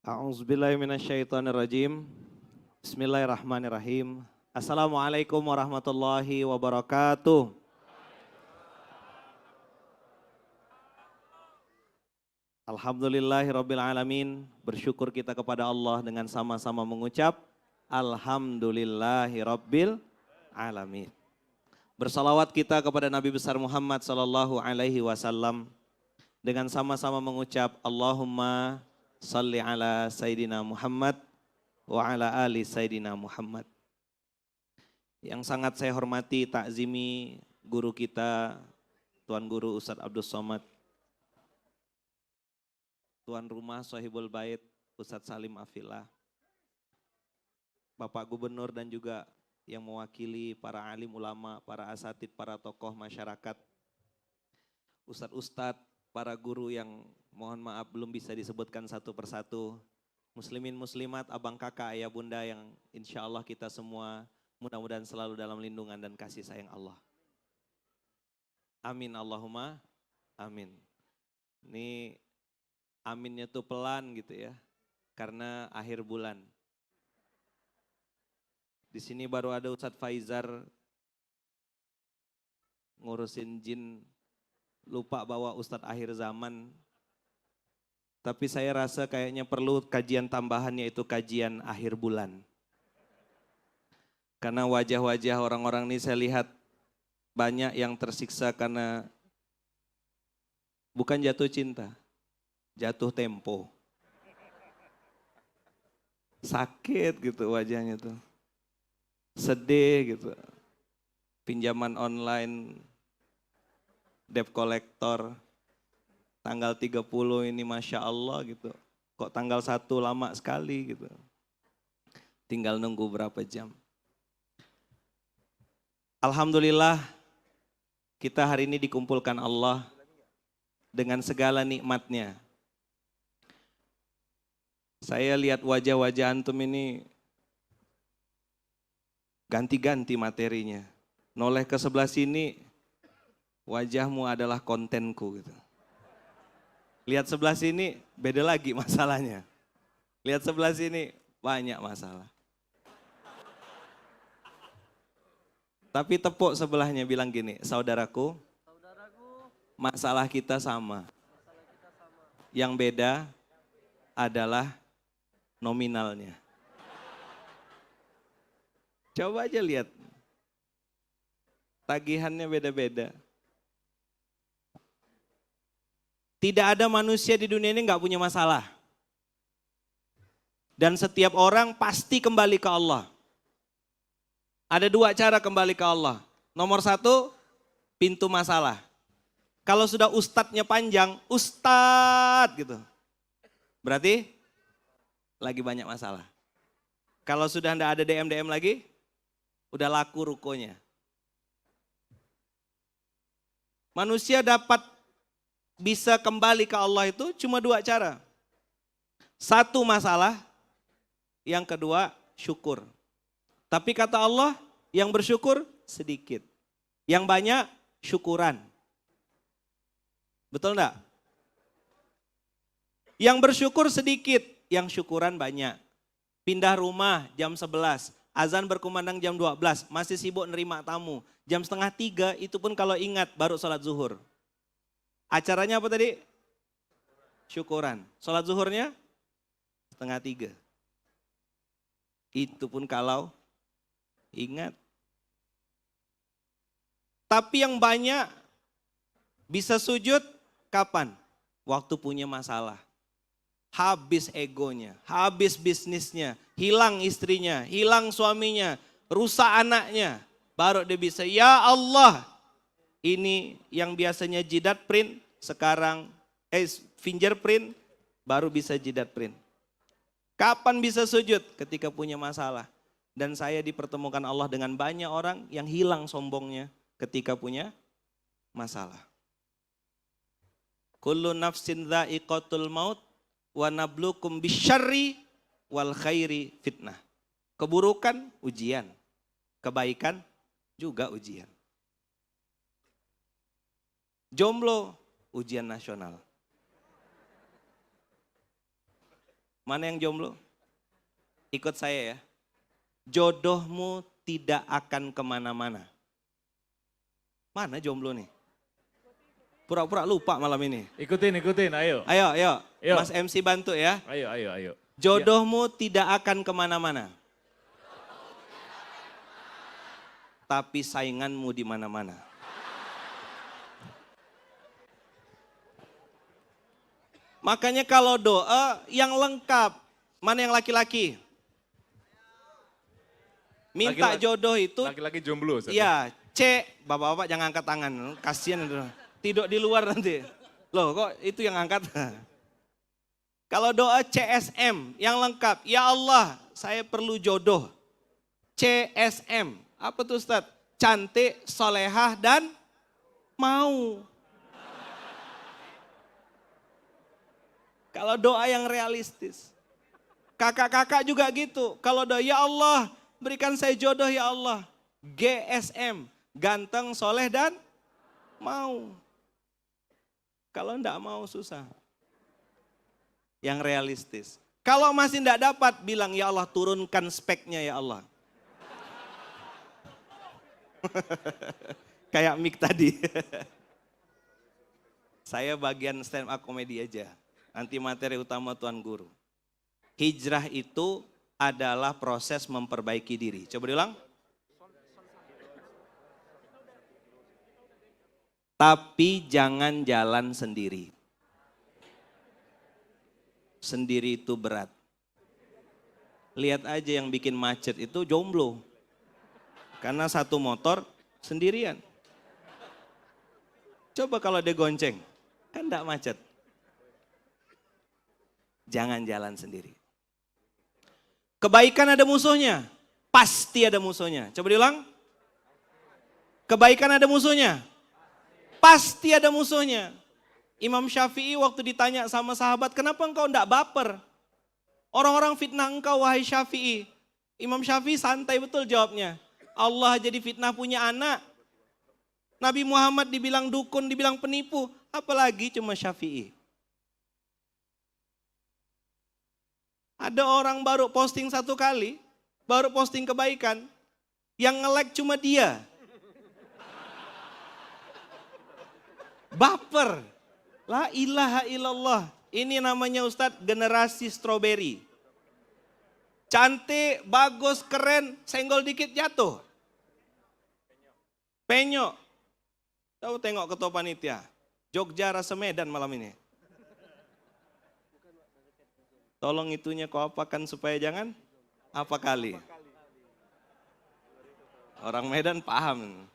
A'udzubillahiminasyaitonirrajim. Bismillahirrahmanirrahim. Assalamualaikum warahmatullahi wabarakatuh. Alhamdulillahirrabbilalamin. Bersyukur kita kepada Allah dengan sama-sama mengucap Alhamdulillahirabbil alamin. Bersalawat kita kepada Nabi besar Muhammad sallallahu alaihi wasallam dengan sama-sama mengucap Allahumma salli ala Sayyidina Muhammad wa ala ali Sayyidina Muhammad. Yang sangat saya hormati, takzimi guru kita, Tuan Guru Ustadz Abdus Somad, Tuan Rumah Sohibul Bait Ustadz Salim Afillah, Bapak Gubernur dan juga yang mewakili para alim ulama, para asatid, para tokoh masyarakat, Ustadz-ustadz, para guru yang mohon maaf belum bisa disebutkan satu persatu, muslimin muslimat, abang kakak, ayah bunda yang insya Allah kita semua mudah-mudahan selalu dalam lindungan dan kasih sayang Allah. Amin Allahumma amin. Ini aminnya tuh pelan gitu ya, karena akhir bulan. Di sini baru ada Ustadz Faizar ngurusin jin, lupa bawa Ustadz akhir zaman. Tapi saya rasa kayaknya perlu kajian tambahan, yaitu kajian akhir bulan. Karena wajah-wajah orang-orang ini saya lihat banyak yang tersiksa karena bukan jatuh cinta, jatuh tempo. Sakit gitu wajahnya tuh, sedih gitu. Pinjaman online, debt collector, tanggal 30 ini Masya Allah gitu. Kok tanggal 1 lama sekali gitu. Tinggal nunggu berapa jam. Alhamdulillah kita hari ini dikumpulkan Allah dengan segala nikmatnya. Saya lihat wajah-wajah antum ini ganti-ganti materinya. Noleh ke sebelah sini, wajahmu adalah kontenku gitu. Lihat sebelah sini, beda lagi masalahnya. Lihat sebelah sini, banyak masalah. Tapi tepuk sebelahnya bilang gini, saudaraku, masalah kita sama. Yang beda adalah nominalnya. Coba aja lihat, tagihannya beda-beda. Tidak ada manusia di dunia ini nggak punya masalah. Dan setiap orang pasti kembali ke Allah. Ada dua cara kembali ke Allah. Nomor satu, pintu masalah. Kalau sudah ustadznya panjang, ustadz gitu. Berarti lagi banyak masalah. Kalau sudah tidak ada DM-DM lagi, udah laku rukonya. Manusia dapat bisa kembali ke Allah itu cuma dua cara. Satu masalah, yang kedua syukur. Tapi kata Allah, yang bersyukur sedikit. Yang banyak syukuran. Betul enggak? Yang bersyukur sedikit, yang syukuran banyak. Pindah rumah jam 11, azan berkumandang jam 12, masih sibuk nerima tamu. Jam setengah 3 itu pun kalau ingat baru sholat zuhur. Acaranya apa tadi? Syukuran. Sholat zuhurnya setengah 3. Itu pun kalau ingat. Tapi yang banyak bisa sujud kapan? Waktu punya masalah. Habis egonya, habis bisnisnya, hilang istrinya, hilang suaminya, rusak anaknya. Baru dia bisa, ya Allah, ini yang biasanya jidat print, sekarang fingerprint, baru bisa jidat print. Kapan bisa sujud? Ketika punya masalah. Dan saya dipertemukan Allah dengan banyak orang yang hilang sombongnya ketika punya masalah. Kullu nafsin dha'iqatul maut wa nablukum bisyarri wal khairi fitnah. Keburukan ujian, kebaikan juga ujian. Jomblo ujian nasional. Mana yang jomblo? Ikut saya ya. Jodohmu tidak akan kemana-mana. Mana jomblo nih? Pura-pura lupa malam ini. Ikutin, ayo. Ayo. Yuk. Mas MC bantu ya. Ayo. Jodohmu tidak akan kemana-mana. Tapi sainganmu di mana-mana. Makanya kalau doa yang lengkap. Mana yang laki-laki? Minta jodoh itu. Laki-laki jomblo. Iya, C. Bapak-bapak jangan angkat tangan. Kasian itu. Tidur di luar nanti. Loh kok itu yang angkat? Kalau doa CSM yang lengkap. Ya Allah, saya perlu jodoh. CSM. Apa tuh Ustaz? Cantik, solehah, dan mau. Kalau doa yang realistis. Kakak-kakak juga gitu. Kalau doa, ya Allah, berikan saya jodoh ya Allah. GSM, ganteng, soleh, dan mau. Kalau enggak mau susah. Yang realistis. Kalau masih enggak dapat, bilang ya Allah turunkan speknya ya Allah. Kayak Mik tadi. Saya bagian stand up komedi aja. Nanti materi utama Tuan Guru. Hijrah itu adalah proses memperbaiki diri. Coba diulang. Tapi jangan jalan sendiri. Sendiri itu berat. Lihat aja yang bikin macet itu jomblo. Karena satu motor sendirian. Coba kalau dia gonceng, kan enggak macet. Jangan jalan sendiri. Kebaikan ada musuhnya, pasti ada musuhnya. Coba diulang. Kebaikan ada musuhnya, pasti ada musuhnya. Imam Syafi'i waktu ditanya sama sahabat, kenapa engkau enggak baper? Orang-orang fitnah engkau wahai Syafi'i. Imam Syafi'i santai betul jawabnya. Allah jadi fitnah punya anak. Nabi Muhammad dibilang dukun, dibilang penipu. Apalagi cuma Syafi'i. Ada orang baru posting satu kali, baru posting kebaikan. Yang nge-like cuma dia. Baper. La ilaha illallah. Ini namanya Ustadz generasi stroberi. Cantik, bagus, keren, senggol dikit jatuh. Penyok. Tahu tengok ketua panitia. Jogja rasa Medan malam ini. Tolong itunya kau apakan supaya jangan apa kali. Orang Medan paham.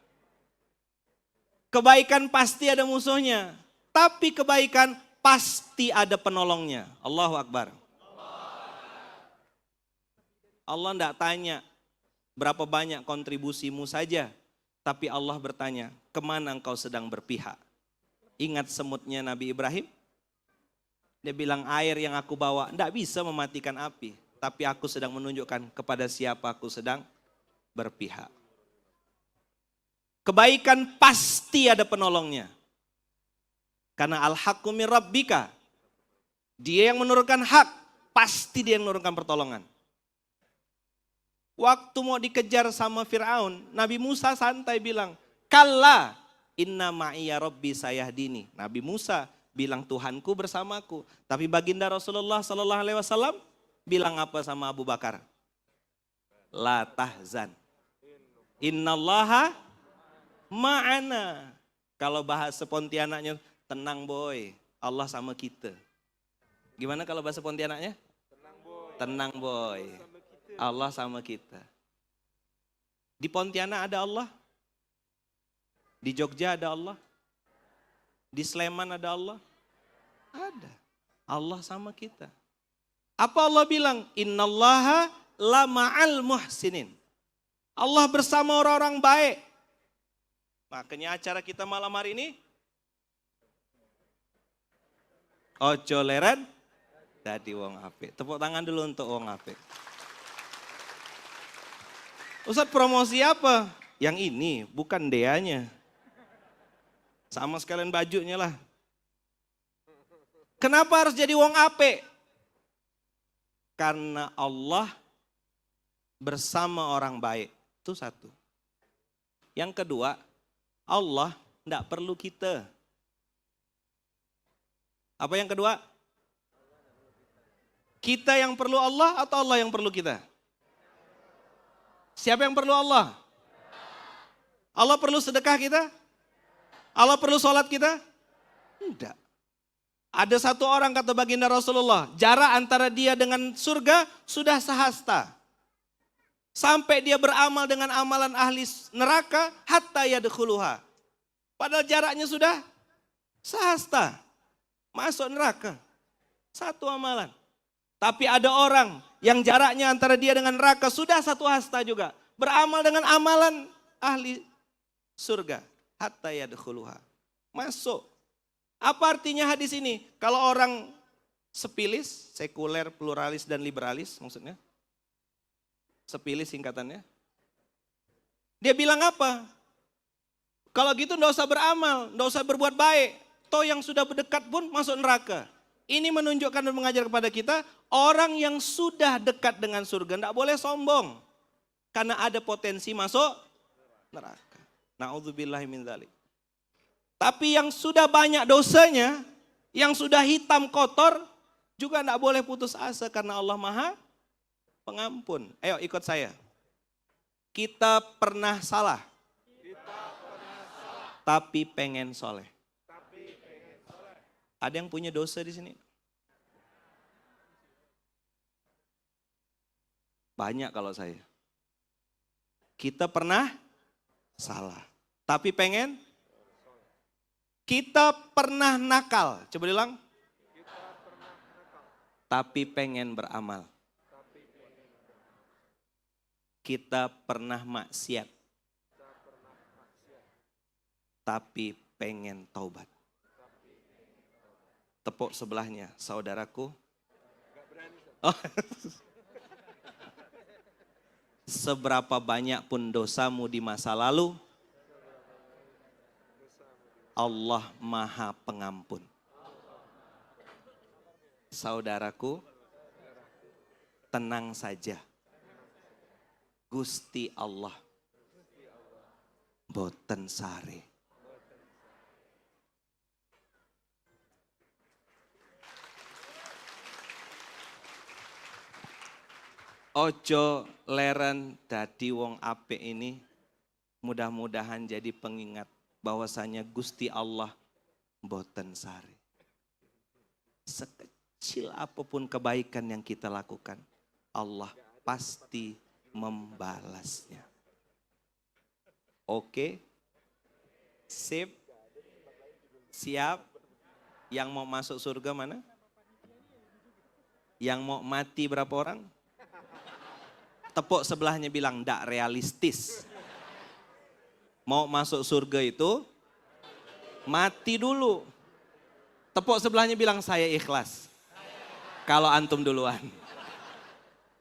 Kebaikan pasti ada musuhnya. Tapi kebaikan pasti ada penolongnya. Allahu Akbar. Allah tidak tanya berapa banyak kontribusimu saja. Tapi Allah bertanya, kemana engkau sedang berpihak? Ingat semutnya Nabi Ibrahim? Dia bilang air yang aku bawa tidak bisa mematikan api. Tapi aku sedang menunjukkan kepada siapa aku sedang berpihak. Kebaikan pasti ada penolongnya. Karena al-haqqu min rabbika. Dia yang menurunkan hak, pasti dia yang menurunkan pertolongan. Waktu mau dikejar sama Fir'aun, Nabi Musa santai bilang, kalla inna ma'iya rabbi sayahdini. Nabi Musa bilang Tuhanku bersamaku. Tapi baginda Rasulullah SAW bilang apa sama Abu Bakar? La tahzan. Innallaha ma'ana. Kalau bahasa Pontianaknya, tenang boy, Allah sama kita. Gimana kalau bahasa Pontianaknya? Tenang boy. Allah sama kita. Di Pontianak ada Allah. Di Jogja ada Allah. Di Sleman ada Allah. Ada. Allah sama kita. Apa Allah bilang? Innallaha la ma'al muhsinin. Allah bersama orang-orang baik. Makanya acara kita malam hari ini. Ojo leren. Dadi wong apik. Tepuk tangan dulu untuk wong apik. Ustadz promosi apa? Yang ini, bukan deanya. Sama sekalian bajunya lah. Kenapa harus jadi wong apik? karena Allah bersama orang baik. Itu satu. Yang kedua, Allah tidak perlu kita. Apa yang kedua? Kita yang perlu Allah atau Allah yang perlu kita? Siapa yang perlu Allah? Allah perlu sedekah kita? Allah perlu sholat kita? Tidak. Ada satu orang kata baginda Rasulullah, jarak antara dia dengan surga sudah sehasta. Sampai dia beramal dengan amalan ahli neraka, hatta yadkhuluha. Padahal jaraknya sudah sehasta. Masuk neraka. Satu amalan. Tapi ada orang yang jaraknya antara dia dengan neraka sudah satu hasta juga. Beramal dengan amalan ahli surga. Hatta yadkhuluha. Masuk. Apa artinya hadis ini? Kalau orang sepilis, sekuler, pluralis, dan liberalis maksudnya. Sepilis singkatannya. Dia bilang apa? Kalau gitu enggak usah beramal, enggak usah berbuat baik. Toh yang sudah berdekat pun masuk neraka. Ini menunjukkan dan mengajar kepada kita, orang yang sudah dekat dengan surga tidak boleh sombong. Karena ada potensi masuk neraka. Na'udzubillahi min dzalik. Tapi yang sudah banyak dosanya, yang sudah hitam kotor, juga tidak boleh putus asa karena Allah Maha Pengampun. Ayo ikut saya. Kita pernah salah. Tapi pengen soleh. Ada yang punya dosa di sini? Banyak kalau saya. Kita pernah salah, tapi pengen. Kita pernah nakal, coba bilang. Tapi pengen beramal. Kita pernah maksiat, tapi pengen taubat. Tepuk sebelahnya, saudaraku. Oh. Seberapa banyak pun dosamu di masa lalu, Allah Maha Pengampun. Saudaraku, tenang saja. Gusti Allah boten sare. Ojo leren dadi wong apik ini mudah-mudahan jadi pengingat bahwasanya Gusti Allah boten sare. Sekecil apapun kebaikan yang kita lakukan, Allah pasti membalasnya. Oke? Sip? Siap? Yang mau masuk surga mana? Yang mau mati berapa orang? Tepuk sebelahnya bilang, ndak realistis. Mau masuk surga itu, mati dulu. Tepuk sebelahnya bilang, saya ikhlas. Kalau antum duluan.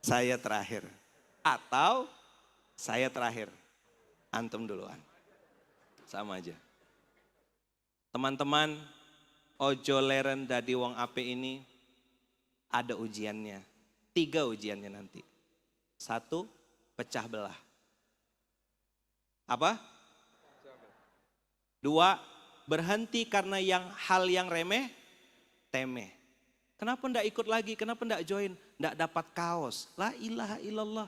Saya terakhir. Atau saya terakhir. Antum duluan. Sama aja. Teman-teman, ojo leren dadi wong ape ini ada ujiannya. 3 ujiannya nanti. 1, pecah belah. Apa? 2, berhenti karena hal yang remeh, temeh. Kenapa ndak ikut lagi? Kenapa ndak join? Ndak dapat kaos. La ilaha illallah.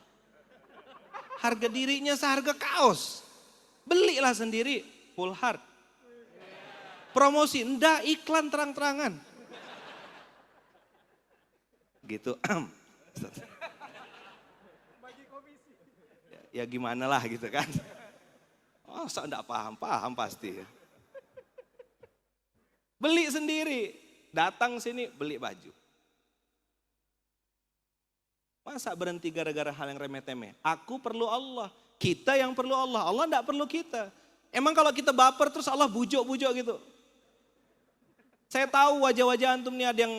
Harga dirinya seharga kaos. Belilah sendiri, full heart. Promosi, ndak iklan terang-terangan. Gitu. Ya gimana lah gitu kan. Oh, saya enggak paham pasti. Beli sendiri, datang sini beli baju. Masa berhenti gara-gara hal yang remeh-temeh? Aku perlu Allah, kita yang perlu Allah, Allah enggak perlu kita. Emang kalau kita baper terus Allah bujuk-bujuk gitu. Saya tahu wajah-wajah antum nih ada yang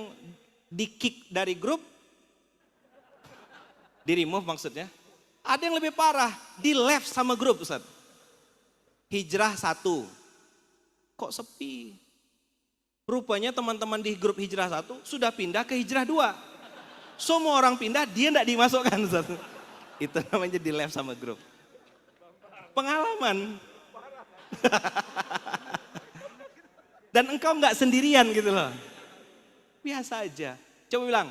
di-kick dari grup, di-remove maksudnya. Ada yang lebih parah, di left sama grup Ustaz. Hijrah 1, kok sepi? Rupanya teman-teman di grup hijrah 1 sudah pindah ke hijrah 2. Semua orang pindah, dia enggak dimasukkan. Ustaz. Itu namanya di left sama grup. Pengalaman. Dan engkau enggak sendirian gitu loh. Biasa aja. Coba bilang,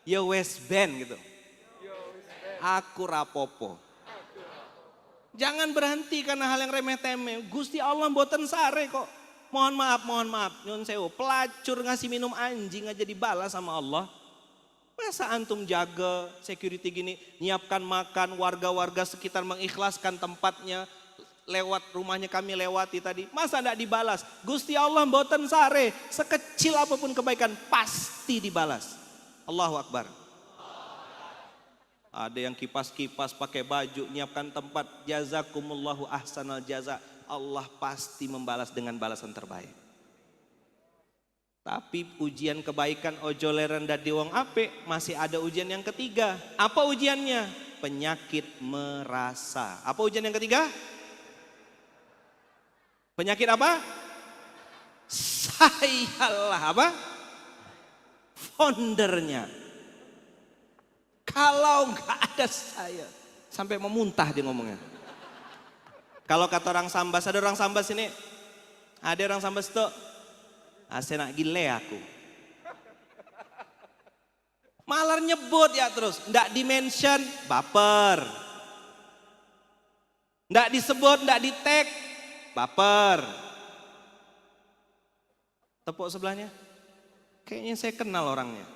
yo wes ben gitu. Aku rapopo. Jangan berhenti karena hal yang remeh-temeh. Gusti Allah mboten sare kok. Mohon maaf. Nyun sewu, pelacur ngasih minum anjing aja dibalas sama Allah. Masa antum jaga security gini, nyiapkan makan, warga-warga sekitar mengikhlaskan tempatnya, lewat rumahnya kami lewati tadi. Masa enggak dibalas? Gusti Allah mboten sare, sekecil apapun kebaikan pasti dibalas. Allahu Akbar. Ada yang kipas-kipas pakai baju, nyiapkan tempat, jazakumullahu ahsanal jaza. Allah pasti membalas dengan balasan terbaik. Tapi ujian kebaikan ojo leren dadi wong apik, masih ada ujian yang ketiga. Apa ujiannya? Penyakit merasa. Apa ujian yang ketiga? Penyakit apa? Sayalah apa? Foundernya. Kalau nggak ada saya, sampai memuntah dia ngomongnya. Kalau kata orang Sambas, ada orang Sambas ini, ada orang Sambas tuh, saya nak gile aku. Malar nyebut ya terus, ndak dimention, baper. Ndak disebut, ndak di tag, baper. Tepuk sebelahnya, kayaknya saya kenal orangnya.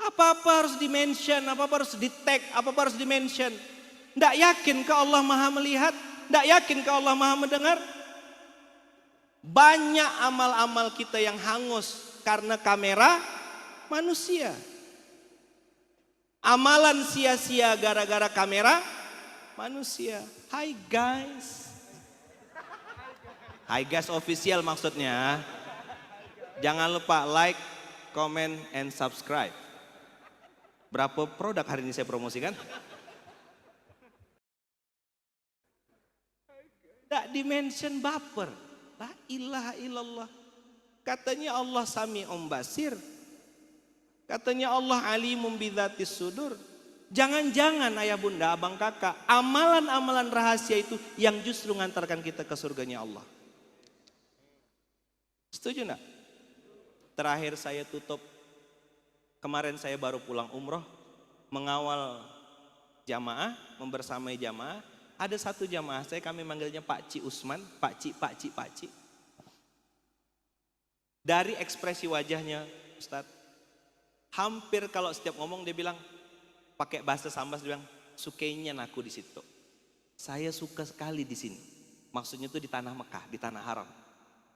Apa-apa harus di-mention, apa-apa harus di-tag, apa-apa harus di-mention. Nggak yakin ke Allah Maha melihat? Nggak yakin ke Allah Maha mendengar? Banyak amal-amal kita yang hangus karena kamera manusia. Amalan sia-sia gara-gara kamera manusia. Hai guys. Hai guys official maksudnya. Jangan lupa like, comment, and subscribe. Berapa produk hari ini saya promosikan? Tidak dimention baper. La ilaha illallah. Katanya Allah Sami'un Basir. Katanya Allah Alimum Bidzatis Sudur. Jangan-jangan ayah bunda, abang kakak, amalan-amalan rahasia itu yang justru ngantarkan kita ke surganya Allah. Setuju enggak? Terakhir saya tutup. Kemarin saya baru pulang umroh, mengawal jamaah, membersamai jamaah. Ada satu jamaah saya, kami manggilnya Pak Ci Usman, Pak Ci. Dari ekspresi wajahnya, Ustadz, hampir kalau setiap ngomong dia bilang, pakai bahasa Sambas dia bilang, sukainya aku di situ. Saya suka sekali di sini. Maksudnya itu di tanah Mekah, di tanah haram.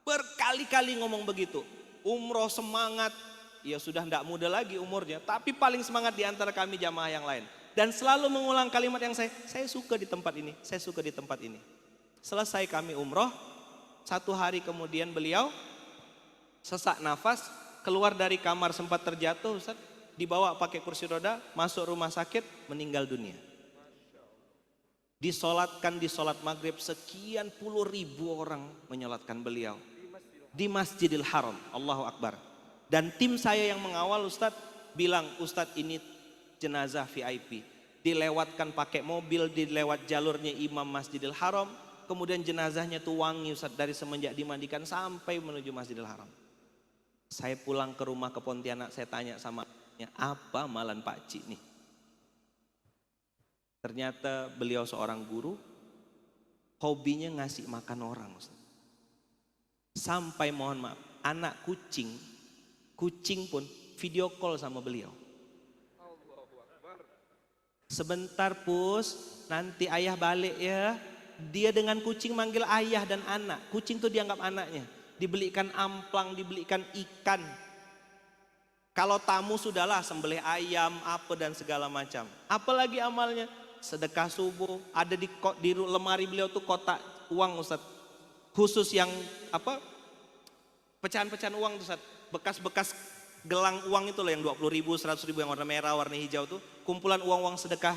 Berkali-kali ngomong begitu, umroh semangat. Ya sudah tidak muda lagi umurnya, tapi paling semangat di antara kami jamaah yang lain. Dan selalu mengulang kalimat yang saya suka di tempat ini, saya suka di tempat ini. Selesai kami umroh, 1 hari kemudian beliau sesak nafas, keluar dari kamar sempat terjatuh, Ustaz, dibawa pakai kursi roda, masuk rumah sakit, meninggal dunia. Disolatkan di solat maghrib, sekian puluh ribu orang menyolatkan beliau. Di Masjidil Haram, Allahu Akbar. Dan tim saya yang mengawal Ustadz bilang, Ustadz ini jenazah VIP. Dilewatkan pakai mobil, dilewat jalurnya Imam Masjidil Haram. Kemudian jenazahnya tuh wangi Ustadz dari semenjak dimandikan sampai menuju Masjidil Haram. Saya pulang ke rumah ke Pontianak, saya tanya sama apa amalan Pak Ci nih? Ternyata beliau seorang guru, hobinya ngasih makan orang Ustadz. Sampai mohon maaf, anak kucing pun video call sama beliau. Sebentar pus, nanti ayah balik ya. Dia dengan kucing manggil ayah dan anak. Kucing tuh dianggap anaknya. Dibelikan amplang, dibelikan ikan. Kalau tamu sudahlah sembelih ayam, apa dan segala macam. Apalagi amalnya, sedekah subuh. Ada di lemari beliau tuh kotak uang Ustaz. Khusus yang apa? Pecahan-pecahan uang tuh Ustaz. Bekas-bekas gelang uang itu loh yang 20.000, 100.000 yang warna merah, warna hijau tuh. Kumpulan uang-uang sedekah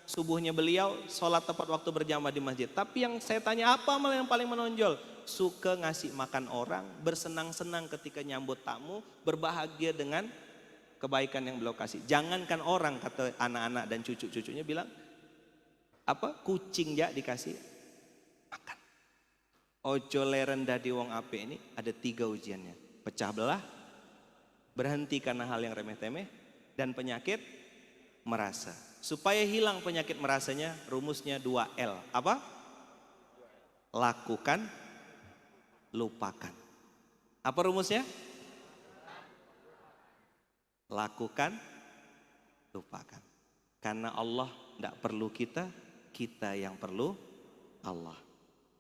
subuhnya beliau sholat tepat waktu berjamaah di masjid. Tapi yang saya tanya, apa amal yang paling menonjol? Suka ngasih makan orang, bersenang-senang ketika nyambut tamu, berbahagia dengan kebaikan yang beliau kasih. Jangankan orang, kata anak-anak dan cucu-cucunya bilang, kucing ya dikasih makan. Ojo leren dadi wong ape ini ada 3 ujiannya. Pecah belah, berhenti karena hal yang remeh-temeh, dan penyakit merasa. Supaya hilang penyakit merasanya, rumusnya 2L. Apa? Lakukan, lupakan. Apa rumusnya? Lakukan, lupakan. Karena Allah tidak perlu kita, kita yang perlu Allah.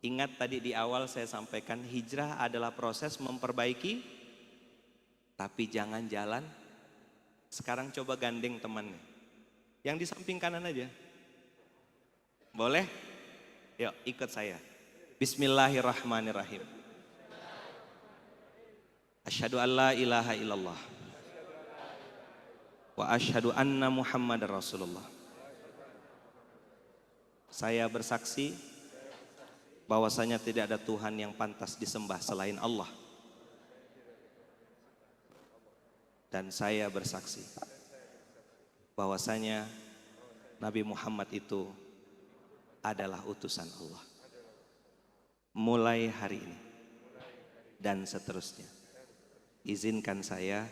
Ingat tadi di awal saya sampaikan, hijrah adalah proses memperbaiki, tapi jangan jalan. Sekarang coba gandeng temannya, yang di samping kanan aja. Boleh? Yuk ikut saya. Bismillahirrahmanirrahim. Asyhadu an la ilaha illallah wa asyhadu anna Muhammadar Rasulullah. Saya bersaksi bahwasanya tidak ada Tuhan yang pantas disembah selain Allah. Dan saya bersaksi bahwasanya Nabi Muhammad itu adalah utusan Allah. Mulai hari ini dan seterusnya, izinkan saya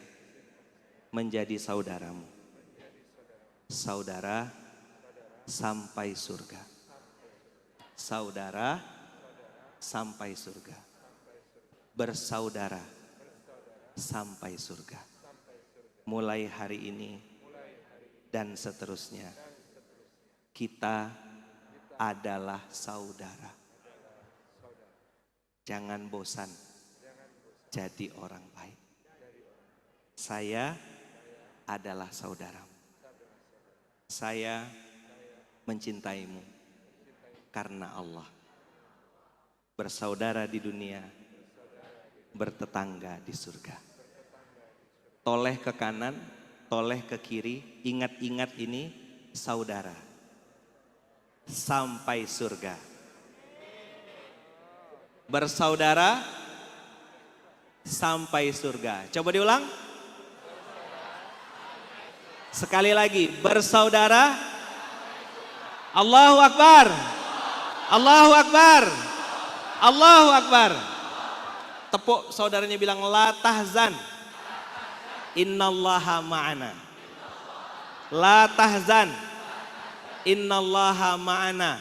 menjadi saudaramu, saudara sampai surga, saudara sampai surga, bersaudara sampai surga. Mulai hari ini dan seterusnya, kita adalah saudara. Jangan bosan jadi orang baik. Saya adalah saudaramu. Saya mencintaimu karena Allah. Bersaudara di dunia, bertetangga di surga. Toleh ke kanan, toleh ke kiri, ingat-ingat ini saudara. Sampai surga. Bersaudara sampai surga. Coba diulang. Sekali lagi, bersaudara. Allahu Akbar. Allahu Akbar. Allahu Akbar. Tepuk saudaranya, bilang la tahzan. Innallaha ma'ana. La tahzan. Innallaha ma'ana.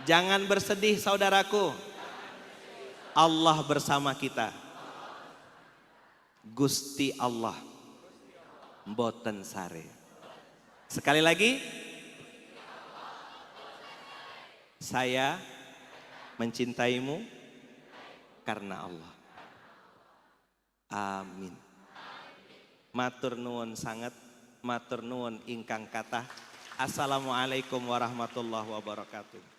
Jangan bersedih saudaraku. Allah bersama kita. Gusti Allah mboten sare. Sekali lagi, saya mencintaimu karena Allah. Amin. Matur nuwun sangat, matur nuwun ingkang kathah. Assalamualaikum warahmatullahi wabarakatuh.